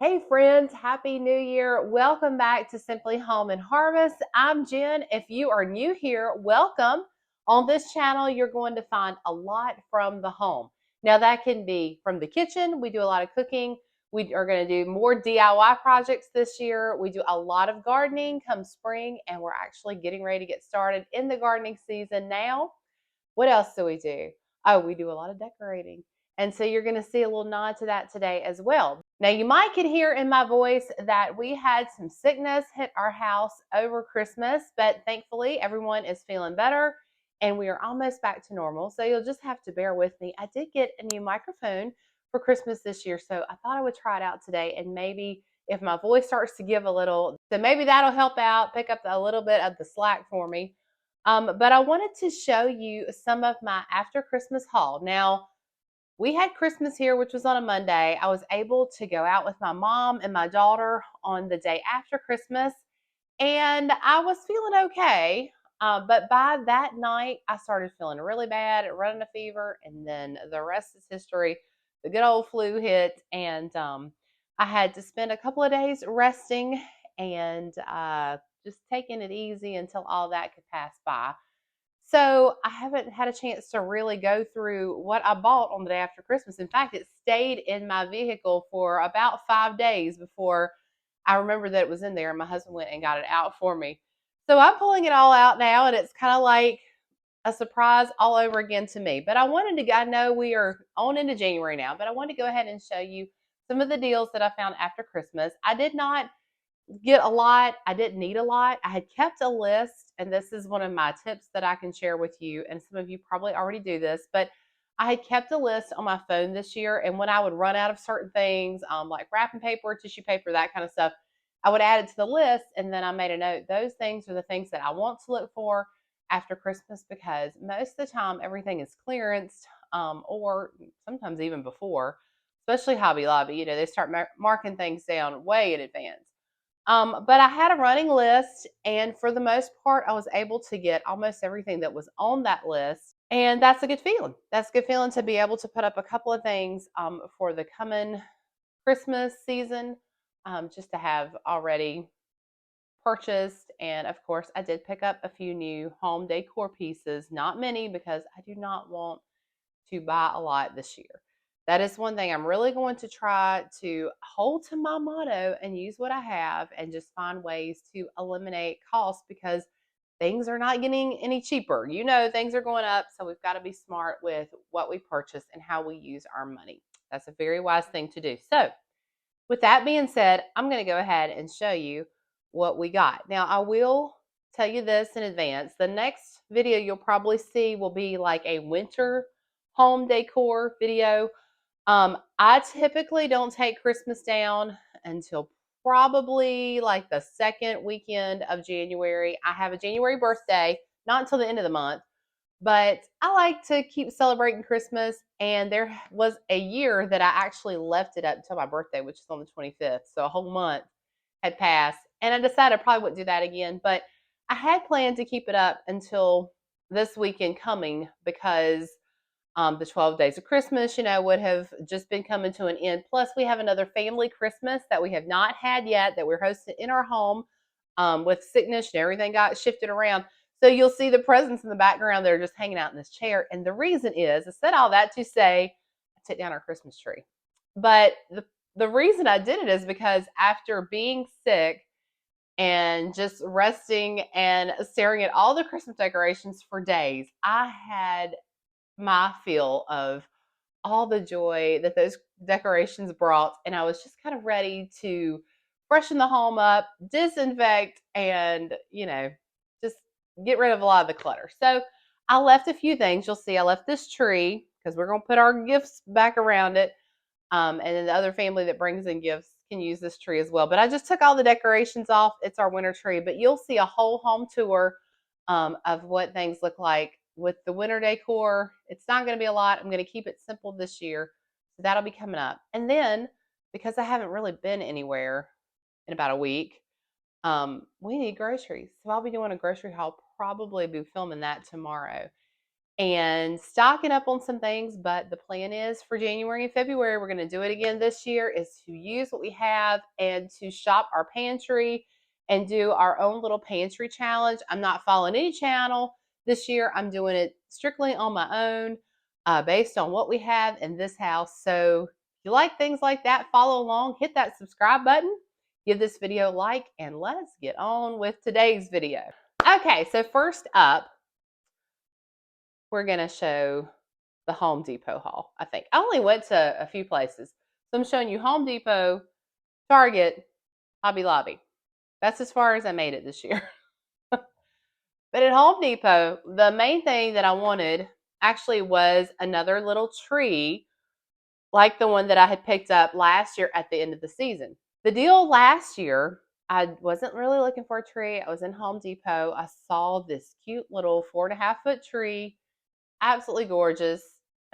Hey friends, Happy New Year. Welcome back to Simply Home and Harvest. I'm Jen. If you are new here, welcome. On this channel, you're going to find a lot from the home. Now that can be from the kitchen. We do a lot of cooking. We are going to do more DIY projects this year. We do a lot of gardening come spring, and we're actually getting ready to get started in the gardening season now. What else do we do? Oh, we do a lot of decorating. And so you're going to see a little nod to that today as well. Now, you might can hear in my voice that we had some sickness hit our house over Christmas, but thankfully everyone is feeling better and we are almost back to normal. So you'll just have to bear with me. I did get a new microphone for Christmas this year, so I thought I would try it out today, and maybe if my voice starts to give a little, so maybe that'll help out, pick up a little bit of the slack for me. But I wanted to show you some of my after Christmas haul. Now, we had Christmas here, which was on a Monday. I was able to go out with my mom and my daughter on the day after Christmas, and I was feeling okay. But by that night, I started feeling really bad, running a fever, and then the rest is history. The good old flu hit, and I had to spend a couple of days resting and just taking it easy until all that could pass by. So I haven't had a chance to really go through what I bought on the day after Christmas. In fact, it stayed in my vehicle for about 5 days before I remembered that it was in there, and my husband went and got it out for me. So I'm pulling it all out now, and it's kind of like a surprise all over again to me. But I know we are on into January now, but I wanted to go ahead and show you some of the deals that I found after Christmas. I did not get a lot. I didn't need a lot. I had kept a list, and this is one of my tips that I can share with you. And some of you probably already do this, but I had kept a list on my phone this year. And when I would run out of certain things, like wrapping paper, tissue paper, that kind of stuff, I would add it to the list. And then I made a note. Those things are the things that I want to look for after Christmas, because most of the time everything is clearanced, or sometimes even before, especially Hobby Lobby. They start marking things down way in advance. But I had a running list, and for the most part, I was able to get almost everything that was on that list. And that's a good feeling. That's a good feeling to be able to put up a couple of things for the coming Christmas season, just to have already purchased. And of course, I did pick up a few new home decor pieces, not many, because I do not want to buy a lot this year. That is one thing I'm really going to try to hold to my motto and use what I have and just find ways to eliminate costs, because things are not getting any cheaper. Things are going up, so we've got to be smart with what we purchase and how we use our money. That's a very wise thing to do. So, with that being said, I'm going to go ahead and show you what we got. Now, I will tell you this in advance. The next video you'll probably see will be like a winter home decor video. I typically don't take Christmas down until probably like the second weekend of January. I have a January birthday, not until the end of the month, but I like to keep celebrating Christmas. And there was a year that I actually left it up until my birthday, which is on the 25th. So a whole month had passed. And I decided I probably wouldn't do that again. But I had planned to keep it up until this weekend coming, because the 12 days of Christmas, would have just been coming to an end. Plus, we have another family Christmas that we have not had yet, that we're hosting in our home, with sickness and everything got shifted around. So you'll see the presents in the background. They're just hanging out in this chair. And the reason is, I said all that to say, I took down our Christmas tree. But the reason I did it is because after being sick and just resting and staring at all the Christmas decorations for days, I had my feel of all the joy that those decorations brought. And I was just kind of ready to freshen the home up, disinfect, and, just get rid of a lot of the clutter. So I left a few things. You'll see I left this tree because we're going to put our gifts back around it. And then the other family that brings in gifts can use this tree as well. But I just took all the decorations off. It's our winter tree. But you'll see a whole home tour of what things look like with the winter decor. It's not going to be a lot. I'm going to keep it simple this year. So that'll be coming up. And then, because I haven't really been anywhere in about a week, we need groceries. So I'll be doing a grocery haul, probably be filming that tomorrow. and stocking up on some things. But the plan is for January and February, we're going to do it again this year, is to use what we have and to shop our pantry and do our own little pantry challenge. I'm not following any channel this year. I'm doing it strictly on my own, based on what we have in this house. So if you like things like that, follow along, hit that subscribe button, give this video a like, and let's get on with today's video. Okay, so first up, we're going to show the Home Depot haul, I think. I only went to a few places. So I'm showing you Home Depot, Target, Hobby Lobby. That's as far as I made it this year. But at Home Depot, the main thing that I wanted actually was another little tree like the one that I had picked up last year at the end of the season. The deal last year, I wasn't really looking for a tree. I was in Home Depot. I saw this cute little 4.5-foot tree, absolutely gorgeous.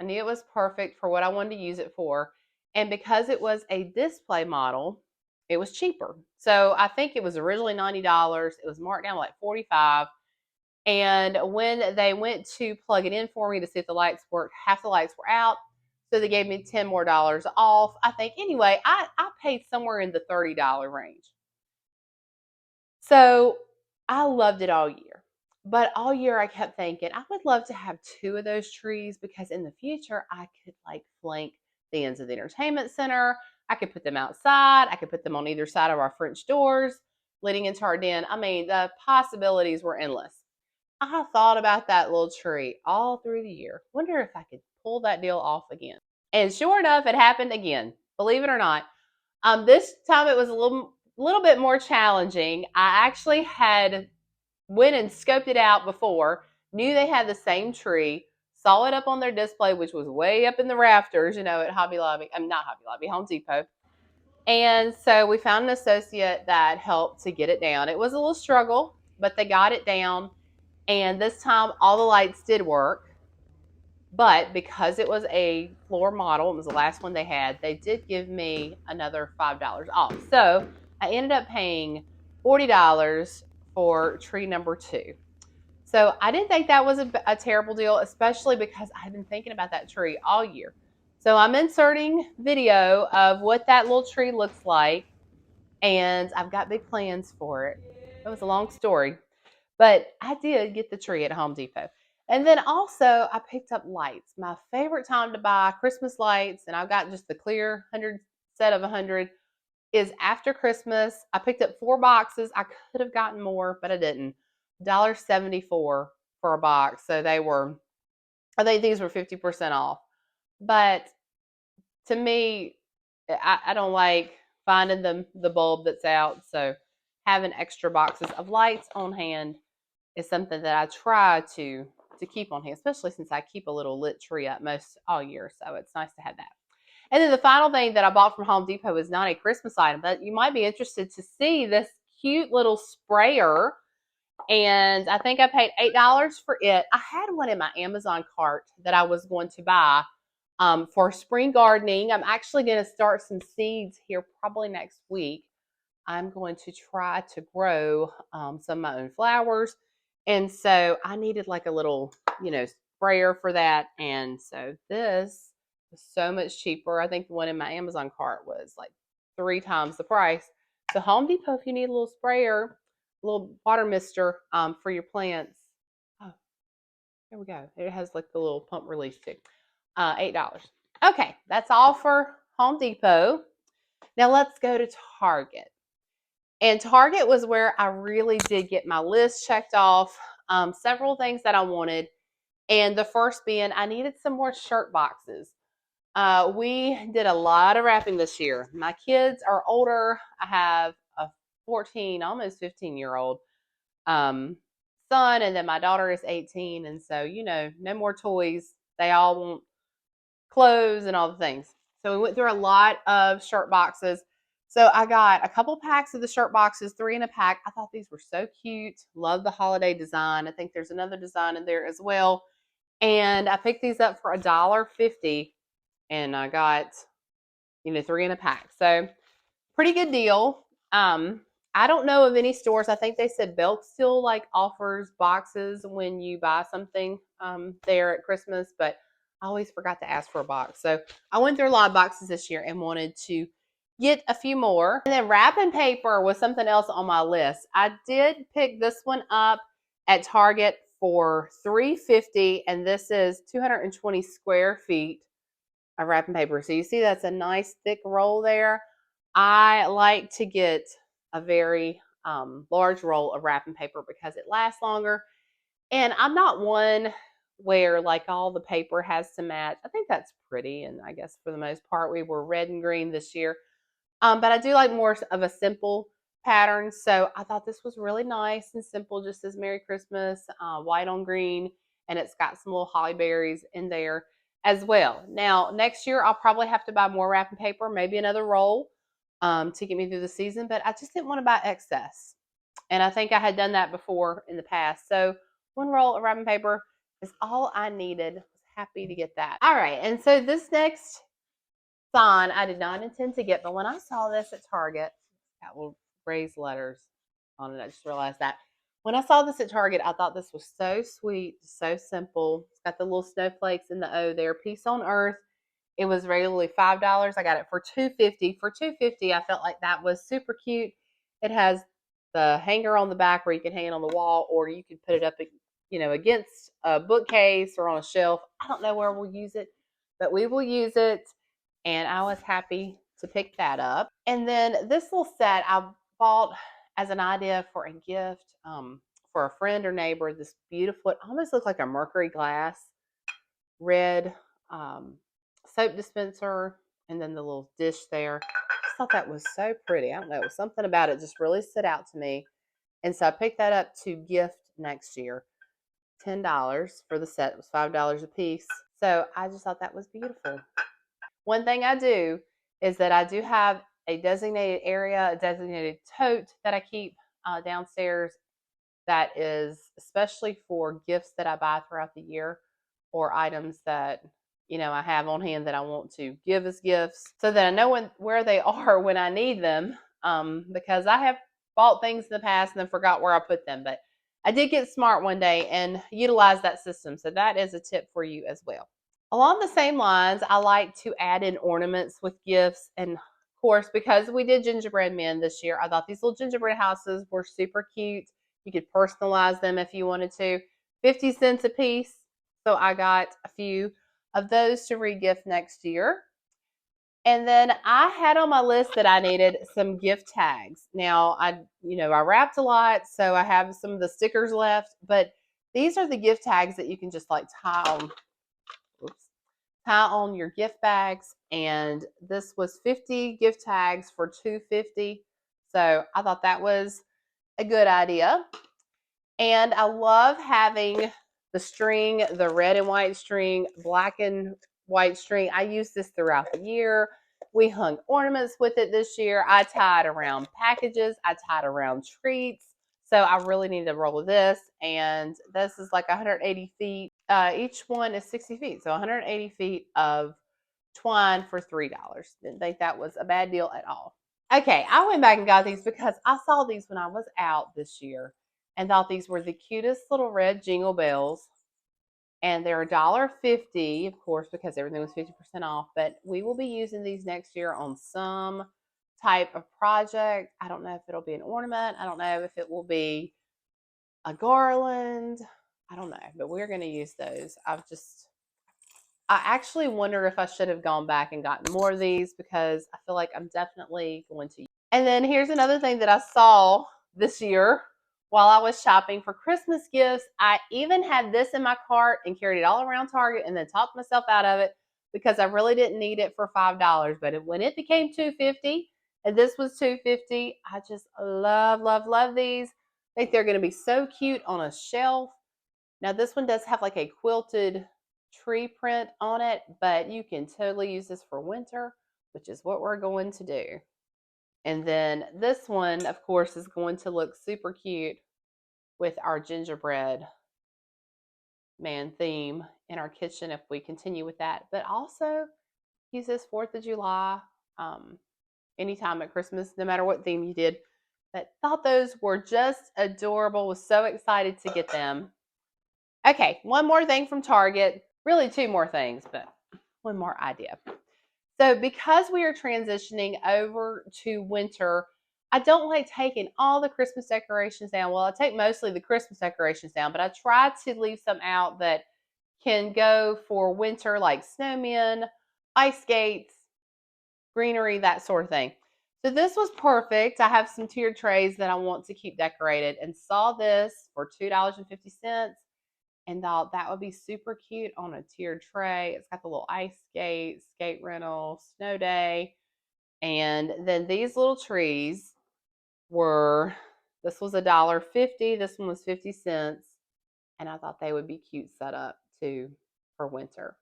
I knew it was perfect for what I wanted to use it for. And because it was a display model, it was cheaper. So I think it was originally $90. It was marked down like $45. And when they went to plug it in for me to see if the lights worked, half the lights were out. So they gave me $10 more off, I think. Anyway, I paid somewhere in the $30 range. So I loved it all year. But all year I kept thinking, I would love to have 2 of those trees, because in the future I could like flank the ends of the entertainment center. I could put them outside. I could put them on either side of our French doors leading into our den. I mean, the possibilities were endless. I thought about that little tree all through the year. Wonder if I could pull that deal off again. And sure enough, it happened again. Believe it or not. This time it was a little bit more challenging. I actually had went and scoped it out before, knew they had the same tree, saw it up on their display, which was way up in the rafters, at Hobby Lobby. Not Hobby Lobby, Home Depot. And so we found an associate that helped to get it down. It was a little struggle, but they got it down. And this time all the lights did work. But because it was a floor model, it was the last one they had, they did give me another $5 off. So I ended up paying $40 for tree number 2. So I didn't think that was a terrible deal, especially because I had been thinking about that tree all year. So I'm inserting video of what that little tree looks like, and I've got big plans for it. It was a long story, but I did get the tree at Home Depot. And then also I picked up lights. My favorite time to buy Christmas lights, and I've got just the clear 100 set of 100, is after Christmas. I picked up 4 boxes. I could have gotten more, but I didn't. $1.74 for a box. So they were, I think these were 50% off. But to me, I don't like finding the bulb that's out. So having extra boxes of lights on hand is something that I try to keep on hand, especially since I keep a little lit tree up most all year. So it's nice to have that. And then the final thing that I bought from Home Depot is not a Christmas item, but you might be interested to see this cute little sprayer. And I think I paid $8 for it. I had one in my Amazon cart that I was going to buy for spring gardening. I'm actually going to start some seeds here probably next week. I'm going to try to grow some of my own flowers. And so I needed like a little, sprayer for that. And so this was so much cheaper. I think the one in my Amazon cart was like 3 times the price. So Home Depot, if you need a little sprayer, a little water mister for your plants. Oh, there we go. It has like the little pump release too. $8. Okay, that's all for Home Depot. Now let's go to Target. And Target was where I really did get my list checked off. Several things that I wanted. And the first being, I needed some more shirt boxes. We did a lot of wrapping this year. My kids are older. I have a 14, almost 15-year-old son, and then my daughter is 18. And so, no more toys. They all want clothes and all the things. So we went through a lot of shirt boxes. So I got a couple packs of the shirt boxes, 3 in a pack. I thought these were so cute. Love the holiday design. I think there's another design in there as well. And I picked these up for $1.50, and I got, 3 in a pack. So pretty good deal. I don't know of any stores. I think they said Belk still like offers boxes when you buy something there at Christmas, but I always forgot to ask for a box. So I went through a lot of boxes this year and wanted to get a few more. And then wrapping paper was something else on my list. I did pick this one up at Target for $3.50, and this is 220 square feet of wrapping paper. So you see that's a nice thick roll there. I like to get a very large roll of wrapping paper because it lasts longer. And I'm not one where like all the paper has to match. I think that's pretty. And I guess for the most part, we were red and green this year. But I do like more of a simple pattern. So I thought this was really nice and simple, just as Merry Christmas, white on green. And it's got some little holly berries in there as well. Now, next year, I'll probably have to buy more wrapping paper, maybe another roll to get me through the season. But I just didn't want to buy excess. And I think I had done that before in the past. So one roll of wrapping paper is all I needed. I was happy to get that. All right. And so this next sign I did not intend to get, but when I saw this at Target, that will raise letters on it. I just realized that. When I saw this at Target, I thought this was so sweet, so simple. It's got the little snowflakes in the O there. Peace on Earth. It was regularly $5. I got it for $2.50. For $2.50, I felt like that was super cute. It has the hanger on the back where you can hang it on the wall, or you could put it up, against a bookcase or on a shelf. I don't know where we'll use it, but we will use it. And I was happy to pick that up. And then this little set I bought as an idea for a gift for a friend or neighbor. This beautiful, it almost looks like a mercury glass red soap dispenser, and then the little dish there. I just thought that was so pretty. I don't know, it was something about it just really stood out to me. And so I picked that up to gift next year. $10 for the set. It was $5 a piece. So I just thought that was beautiful. One thing I do is that I do have a designated area, a designated tote that I keep downstairs that is especially for gifts that I buy throughout the year or items that I have on hand that I want to give as gifts, so that I know where they are when I need them. Because I have bought things in the past and then forgot where I put them, but I did get smart one day and utilize that system. So that is a tip for you as well. Along the same lines, I like to add in ornaments with gifts. And of course, because we did gingerbread men this year, I thought these little gingerbread houses were super cute. You could personalize them if you wanted to. 50 cents a piece. So I got a few of those to re-gift next year. And then I had on my list that I needed some gift tags. Now I wrapped a lot, so I have some of the stickers left, but these are the gift tags that you can just like tie on your gift bags. And this was 50 gift tags for $2.50. So I thought that was a good idea. And I love having the string, the red and white string, black and white string. I use this throughout the year. We hung ornaments with it this year. I tied around packages. I tied around treats. So I really need to roll this. And this is like 180 feet. Each one is 60 feet. So 180 feet of twine for $3. Didn't think that was a bad deal at all. Okay, I went back and got these because I saw these when I was out this year and thought these were the cutest little red jingle bells. And they're $1.50, of course, because everything was 50% off. But we will be using these next year on some type of project. I don't know if it'll be an ornament. I don't know if it will be a garland. I don't know, but we're going to use those. I actually wonder if I should have gone back and gotten more of these because I feel like I'm definitely going to. And then here's another thing that I saw this year while I was shopping for Christmas gifts. I even had this in my cart and carried it all around Target and then talked myself out of it because I really didn't need it for $5. But when it became $2.50 and this was $2.50, I just love, love, love these. I think they're going to be so cute on a shelf. Now this one does have like a quilted tree print on it, but you can totally use this for winter, which is what we're going to do. And then this one, of course, is going to look super cute with our gingerbread man theme in our kitchen if we continue with that. But also use this 4th of July, anytime at Christmas, no matter what theme you did. but thought those were just adorable. Was so excited to get them. Okay, one more thing from Target. Really two more things, but one more idea. So because we are transitioning over to winter, I don't like taking all the Christmas decorations down. Well, I take mostly the Christmas decorations down, but I try to leave some out that can go for winter, like snowmen, ice skates, greenery, that sort of thing. So this was perfect. I have some tiered trays that I want to keep decorated and saw this for $2.50 and thought that would be super cute on a tiered tray. It's got the little ice skate, skate rental, snow day. And then these little trees were, this was $1.50, this one was 50 cents. And I thought they would be cute set up too for winter.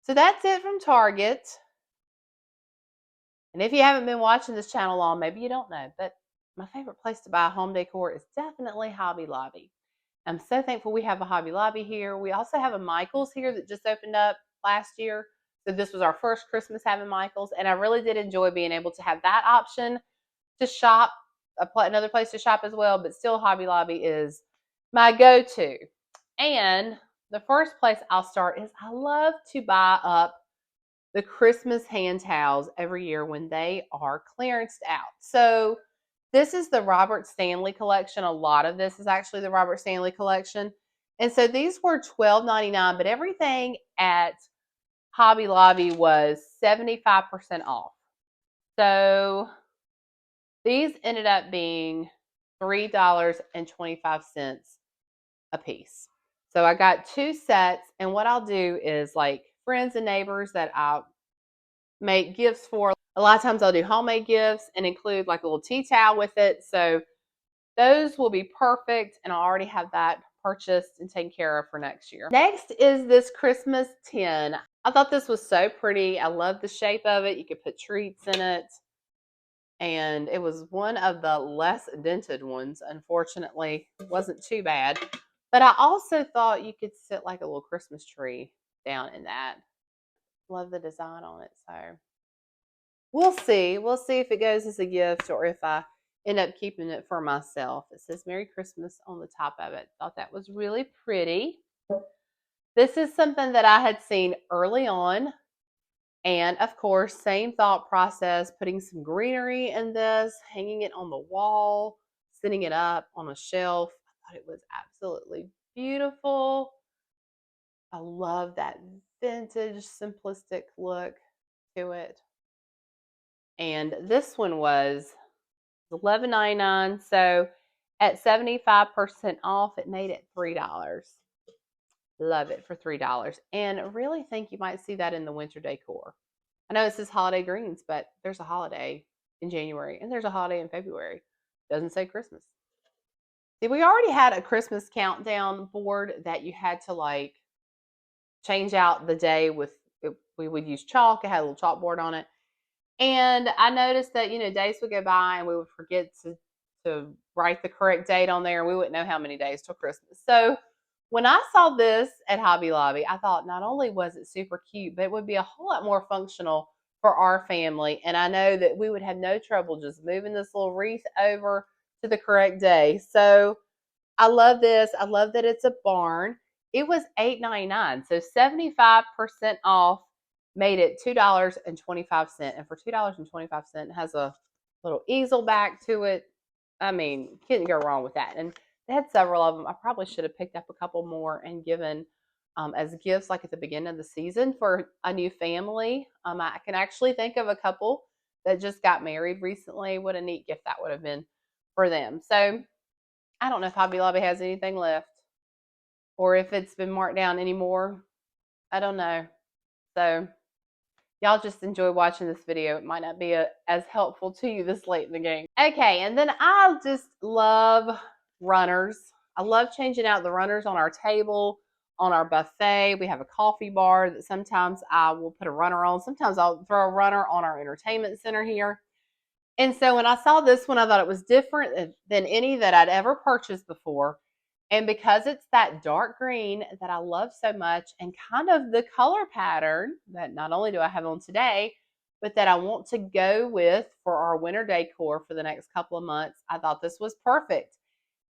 So that's it from Target. And if you haven't been watching this channel long, maybe you don't know, but my favorite place to buy home decor is definitely Hobby Lobby. I'm so thankful we have a Hobby Lobby here. We also have a Michael's here that just opened up last year. So this was our first Christmas having Michael's, and I really did enjoy being able to have that option to shop, another place to shop as well, but still Hobby Lobby is my go-to. And the first place I'll start is I love to buy up the Christmas hand towels every year when they are clearanced out. So this is the Robert Stanley collection. A lot of this is actually the Robert Stanley collection. And so these were $12.99, but everything at Hobby Lobby was 75% off. So these ended up being $3.25 a piece. So I got 2 sets, and what I'll do is like friends and neighbors that I make gifts for. A lot of times I'll do homemade gifts and include like a little tea towel with it. So those will be perfect, and I already have that purchased and taken care of for next year. Next is this Christmas tin. I thought this was so pretty. I love the shape of it. You could put treats in it. And it was one of the less dented ones. Unfortunately, it wasn't too bad. But I also thought you could sit like a little Christmas tree down in that. Love the design on it. So we'll see. We'll see if it goes as a gift or if I end up keeping it for myself. It says Merry Christmas on the top of it. Thought that was really pretty. This is something that I had seen early on. And of course, same thought process, putting some greenery in this, hanging it on the wall, setting it up on a shelf. I thought it was absolutely beautiful. I love that vintage, simplistic look to it. And this one was $11.99. So at 75% off, it made it $3. Love it for $3. And I really think you might see that in the winter decor. I know it says holiday greens, but there's a holiday in January and there's a holiday in February. Doesn't say Christmas. See, we already had a Christmas countdown board that you had to like change out the day with, we would use chalk. It had a little chalkboard on it. And I noticed that, days would go by and we would forget to write the correct date on there, and we wouldn't know how many days till Christmas. So when I saw this at Hobby Lobby, I thought not only was it super cute, but it would be a whole lot more functional for our family. And I know that we would have no trouble just moving this little wreath over to the correct day. So I love this. I love that it's a barn. It was $8.99, so 75% off made it $2.25. And for $2.25, it has a little easel back to it. I mean, couldn't go wrong with that. And they had several of them. I probably should have picked up a couple more and given as gifts like at the beginning of the season for a new family. I can actually think of a couple that just got married recently. What a neat gift that would have been for them. So I don't know if Hobby Lobby has anything left or if it's been marked down anymore. I don't know. So y'all just enjoy watching this video. It might not be as helpful to you this late in the game. Okay, and then I just love runners. I love changing out the runners on our table, on our buffet. We have a coffee bar that sometimes I will put a runner on. Sometimes I'll throw a runner on our entertainment center here. And so when I saw this one, I thought it was different than any that I'd ever purchased before. And because it's that dark green that I love so much and kind of the color pattern that not only do I have on today, but that I want to go with for our winter decor for the next couple of months. I thought this was perfect.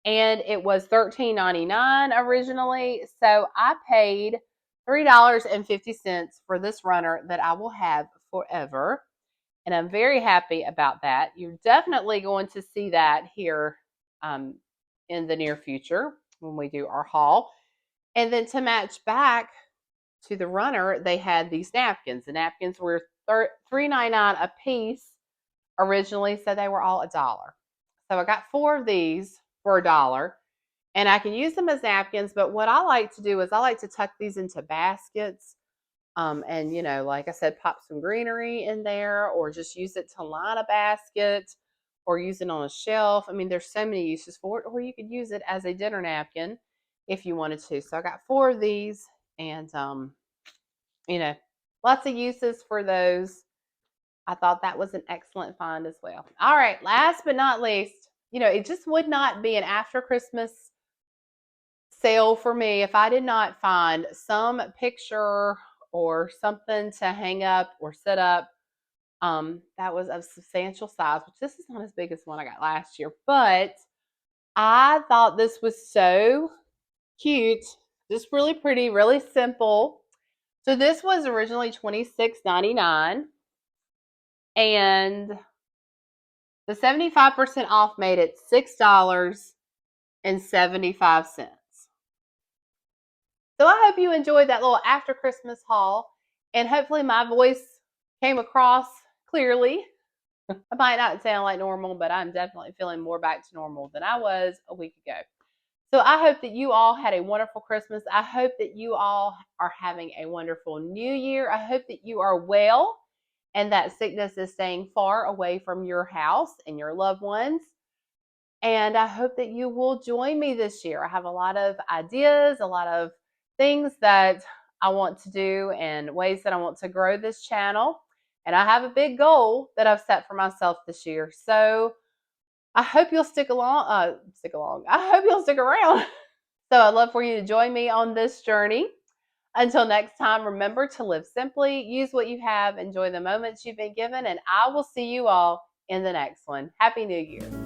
And it was $13.99 originally. So I paid $3.50 for this runner that I will have forever. And I'm very happy about that. You're definitely going to see that here in the near future when we do our haul. And then to match back to the runner, they had these napkins. The napkins were $3.99 a piece originally, so they were all $1. So I got 4 of these for $1, and I can use them as napkins. But what I like to do is I like to tuck these into baskets, and like I said, pop some greenery in there, or just use it to line a basket, or use it on a shelf. I mean, there's so many uses for it, or you could use it as a dinner napkin if you wanted to. So I got 4 of these, and lots of uses for those. I thought that was an excellent find as well. All right, last but not least, it just would not be an after Christmas sale for me if I did not find some picture or something to hang up or set up that was of substantial size, which this is not as big as the one I got last year, but I thought this was so cute, just really pretty, really simple. So this was originally $26.99, and the 75% off made it $6.75. So I hope you enjoyed that little after Christmas haul, and hopefully my voice came across clearly. I might not sound like normal, but I'm definitely feeling more back to normal than I was a week ago. So I hope that you all had a wonderful Christmas. I hope that you all are having a wonderful New Year. I hope that you are well and that sickness is staying far away from your house and your loved ones. And I hope that you will join me this year. I have a lot of ideas, a lot of things that I want to do and ways that I want to grow this channel. And I have a big goal that I've set for myself this year. So I hope you'll stick along. I hope you'll stick around. So I'd love for you to join me on this journey. Until next time, remember to live simply, use what you have, enjoy the moments you've been given, and I will see you all in the next one. Happy New Year.